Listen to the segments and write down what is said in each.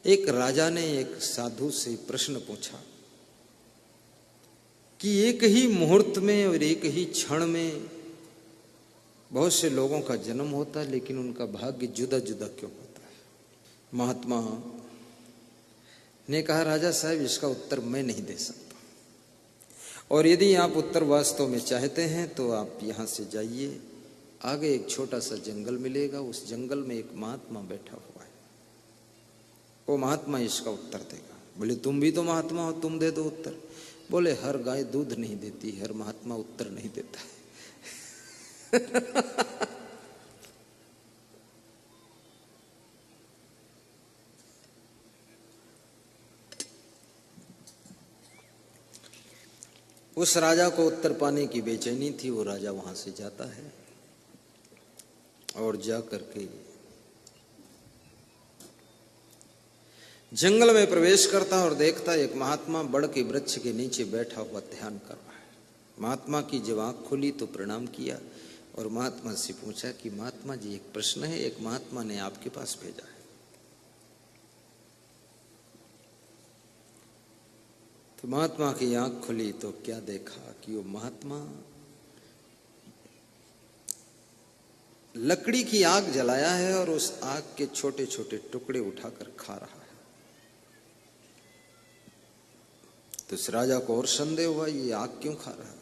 एक राजा ने एक साधु से प्रश्न पूछा कि एक ही मुहूर्त में और एक ही क्षण में बहुत से लोगों का जन्म होता है, लेकिन उनका भाग्य जुदा जुदा क्यों होता है। महात्मा ने कहा, राजा साहब इसका उत्तर मैं नहीं दे सकता, और यदि आप उत्तर वास्तव में चाहते हैं तो आप यहां से जाइए, आगे एक छोटा सा जंगल मिलेगा, उस जंगल में एक महात्मा बैठा हुआ है, वो महात्मा इसका उत्तर देगा। बोले तुम भी तो महात्मा हो, तुम दे दो उत्तर। बोले हर गाय दूध नहीं देती, हर महात्मा उत्तर नहीं देता है। उस राजा को उत्तर पाने की बेचैनी थी। वो राजा वहां से जाता है और जा करके जंगल में प्रवेश करता और देखता एक महात्मा बड़ के वृक्ष के नीचे बैठा हुआ ध्यान कर रहा है। महात्मा की जब आंख खुली तो प्रणाम किया और महात्मा से पूछा कि महात्मा जी एक प्रश्न है, एक महात्मा ने आपके पास भेजा है। तो महात्मा की आंख खुली तो क्या देखा कि वो महात्मा लकड़ी की आग जलाया है और उस आग के छोटे छोटे टुकड़े उठाकर खा रहा है। तो इस राजा को और संदेह हुआ, ये आग क्यों खा रहा है।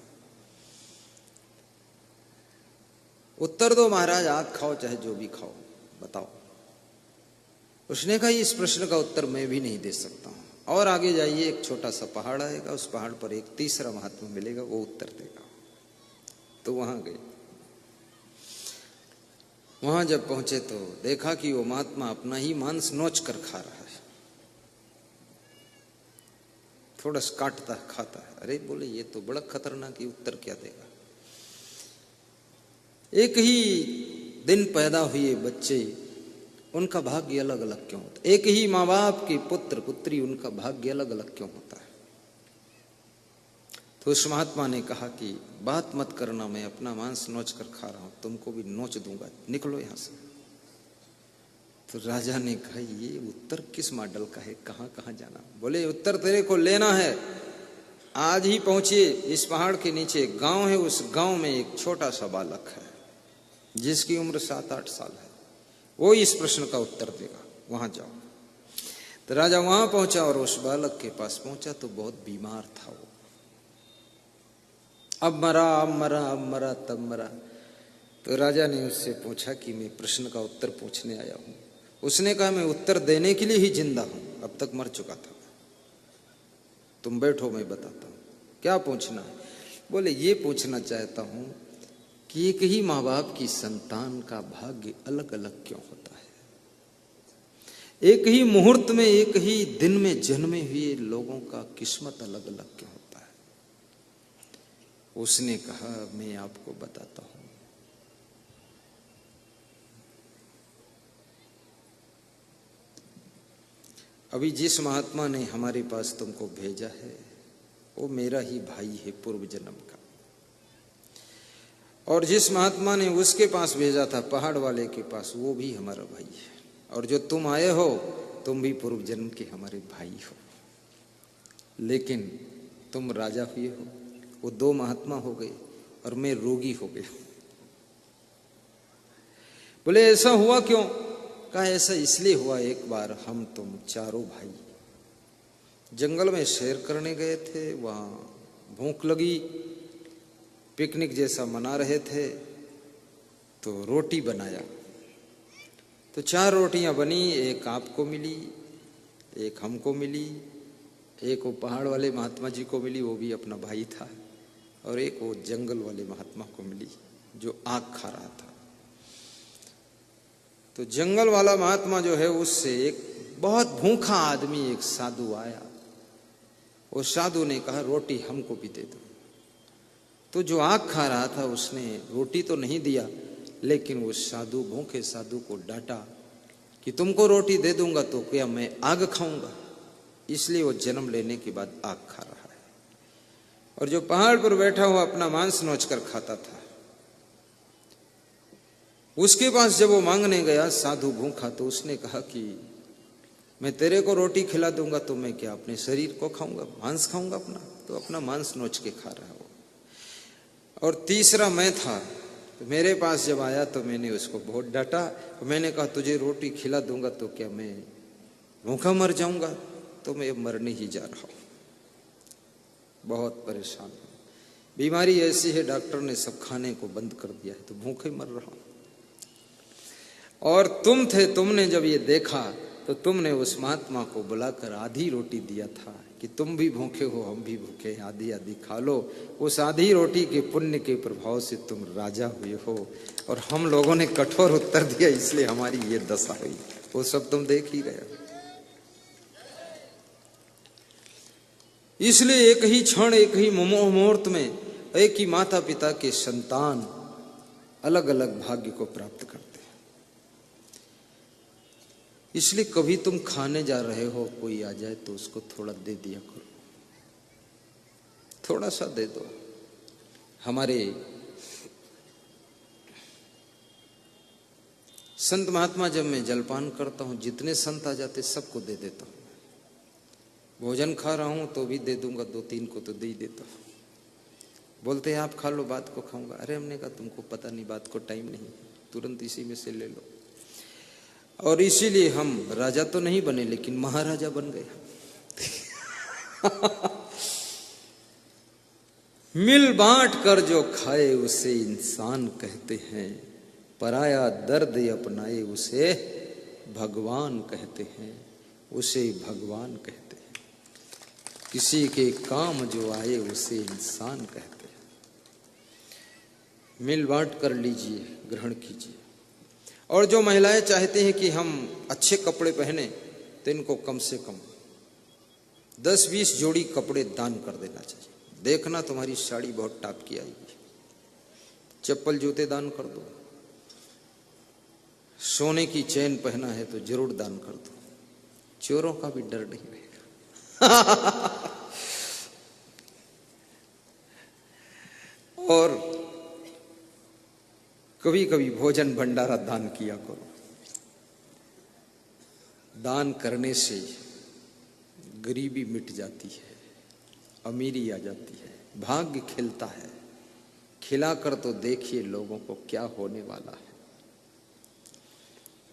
उत्तर दो महाराज, आग खाओ चाहे जो भी खाओ, बताओ। उसने कहा इस प्रश्न का उत्तर मैं भी नहीं दे सकता हूं, और आगे जाइए, एक छोटा सा पहाड़ आएगा, उस पहाड़ पर एक तीसरा महात्मा मिलेगा, वो उत्तर देगा। तो वहां गए। वहां जब पहुंचे तो देखा कि वो महात्मा अपना ही मांस नोच कर खा रहा है, थोड़ा सा काटता खाता है। अरे बोले ये तो बड़ा खतरनाक, ही उत्तर क्या देगा। एक ही दिन पैदा हुए बच्चे, उनका भाग्य अलग अलग क्यों होता है। एक ही माँ बाप के पुत्र पुत्री, उनका भाग्य अलग अलग क्यों होता है। तो उस महात्मा ने कहा कि बात मत करना, मैं अपना मांस नोच कर खा रहा हूं, तुमको भी नोच दूंगा, निकलो यहां से। तो राजा ने कहा ये उत्तर किस मॉडल का है, कहां कहां जाना। बोले उत्तर तेरे को लेना है, आज ही पहुंचिए, इस पहाड़ के नीचे एक गांव है, उस गांव में एक छोटा सा बालक है जिसकी उम्र 7-8 साल है, वो इस प्रश्न का उत्तर देगा, वहां जाओ। तो राजा वहां पहुंचा और उस बालक के पास पहुंचा तो बहुत बीमार था वो। अब मरा, अब मरा, अब मरा, तब मरा। तो राजा ने उससे पूछा कि मैं प्रश्न का उत्तर पूछने आया हूं। उसने कहा मैं उत्तर देने के लिए ही जिंदा हूं, अब तक मर चुका था। तुम बैठो, मैं बताता हूं क्या पूछना है। बोले ये पूछना चाहता हूं कि एक ही माँ बाप की संतान का भाग्य अलग अलग क्यों होता है। एक ही मुहूर्त में, एक ही दिन में जन्मे हुए लोगों का किस्मत अलग अलग क्यों होता है। उसने कहा मैं आपको बताता हूं। अभी जिस महात्मा ने हमारे पास तुमको भेजा है वो मेरा ही भाई है पूर्व जन्म का, और जिस महात्मा ने उसके पास भेजा था पहाड़ वाले के पास, वो भी हमारा भाई है, और जो तुम आए हो तुम भी पूर्व जन्म के हमारे भाई हो। लेकिन तुम राजा हुए हो, वो 2 महात्मा हो गए और मैं रोगी हो गया। बोले ऐसा हुआ क्यों। कहा ऐसा इसलिए हुआ, एक बार हम तुम चारों भाई जंगल में सैर करने गए थे, वहां भूख लगी, पिकनिक जैसा मना रहे थे, तो रोटी बनाया। तो 4 रोटियां बनी, एक आपको मिली, एक हमको मिली, एक वो पहाड़ वाले महात्मा जी को मिली, वो भी अपना भाई था, और एक वो जंगल वाले महात्मा को मिली जो आग खा रहा था। तो जंगल वाला महात्मा जो है, उससे एक बहुत भूखा आदमी, एक साधु आया। वो साधु ने कहा रोटी हमको भी दे दो। तो जो आग खा रहा था उसने रोटी तो नहीं दिया, लेकिन वो साधु, भूखे साधु को डांटा कि तुमको रोटी दे दूंगा तो क्या मैं आग खाऊंगा। इसलिए वो जन्म लेने के बाद आग खा रहा है। और जो पहाड़ पर बैठा हुआ अपना मांस नोच कर खाता था, उसके पास जब वो मांगने गया साधु भूखा, तो उसने कहा कि मैं तेरे को रोटी खिला दूंगा तो मैं क्या अपने शरीर को खाऊंगा, मांस खाऊंगा अपना? तो अपना मांस नोच के खा रहा हो। और तीसरा मैं था, तो मेरे पास जब आया तो मैंने उसको बहुत डांटा। मैंने कहा तुझे रोटी खिला दूंगा तो क्या मैं भूखा मर जाऊंगा? तो मैं मरने ही जा रहा हूं, बहुत परेशान हूं, बीमारी ऐसी है डॉक्टर ने सब खाने को बंद कर दिया है, तो भूखे मर रहा हूं। और तुम थे, तुमने जब ये देखा तो तुमने उस महात्मा को बुलाकर आधी रोटी दिया था कि तुम भी भूखे हो, हम भी भूखे हैं, आधी आधी खा लो। उस आधी रोटी के पुण्य के प्रभाव से तुम राजा हुए हो, और हम लोगों ने कठोर उत्तर दिया, इसलिए हमारी ये दशा हुई। वो सब तुम देख ही रहे हो। इसलिए एक ही क्षण, एक ही मुहूर्त में एक ही माता पिता के संतान अलग अलग भाग्य को प्राप्त करते हैं। इसलिए कभी तुम खाने जा रहे हो, कोई आ जाए तो उसको थोड़ा दे दिया करो, थोड़ा सा दे दो। हमारे संत महात्मा, जब मैं जलपान करता हूं, जितने संत आ जाते सबको दे देता हूं। भोजन खा रहा हूं तो भी दे दूंगा, 2-3 को तो दे ही देता हूं। बोलते हैं आप खा लो, बात को खाऊंगा। अरे हमने कहा तुमको पता नहीं, बात को टाइम नहीं, तुरंत इसी में से ले लो। और इसीलिए हम राजा तो नहीं बने, लेकिन महाराजा बन गए। मिल बांट कर जो खाए उसे इंसान कहते हैं, पराया दर्द अपनाए उसे भगवान कहते हैं, उसे भगवान कहते हैं। किसी के काम जो आए उसे इंसान कहते हैं। मिल बांट कर लीजिए, ग्रहण कीजिए। और जो महिलाएं चाहती हैं कि हम अच्छे कपड़े पहने, तो इनको कम से कम 10-20 जोड़ी कपड़े दान कर देना चाहिए। देखना तुम्हारी साड़ी बहुत टाप की आएगी। चप्पल जूते दान कर दो, सोने की चैन पहना है तो जरूर दान कर दो, चोरों का भी डर नहीं रहेगा। और कभी कभी भोजन भंडारा दान किया करो। दान करने से गरीबी मिट जाती है, अमीरी आ जाती है, भाग्य खिलता है। खिलाकर तो देखिए लोगों को क्या होने वाला है।